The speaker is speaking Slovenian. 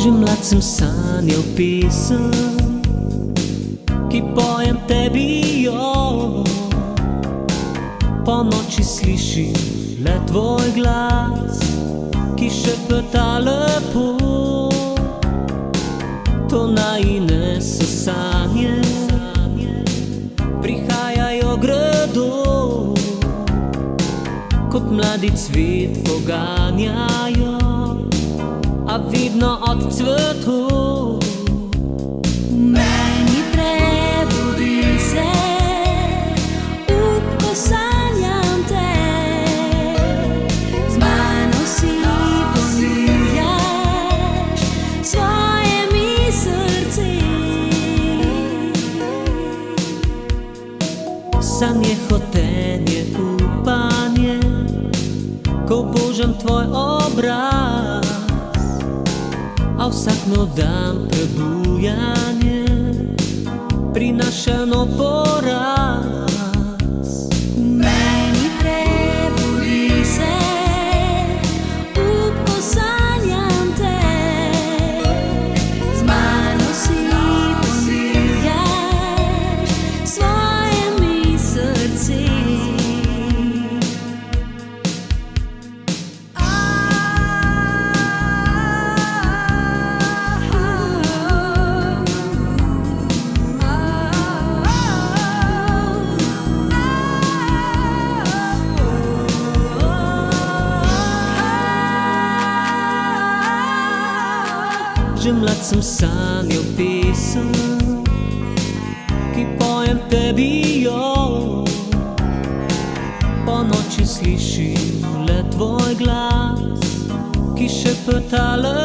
Že mlad sem sanjal pesem, ki pojem tebi jo. Po noči slišim le tvoj glas, ki šepeta lepo. To najine so sanje, prihajajo, gredo, kot mladi cvet poganjajo, a vidno od cvetov. Meni prebudi se, up, ko sanjam te, z mano si ponujaš svoje mi srce. Sanje, hotenje, upanje, ko božam tvoj obraz, a vsak nov dan prebujanje prinaša nov poraz. Meni prebudi se, up, ko sanjam te, z mano si ponujaš svoje mi srce. Že mlad sem sanjal pesem, ki pojem tebi jo. Po noči slišim le tvoj glas, ki šepeta lepo.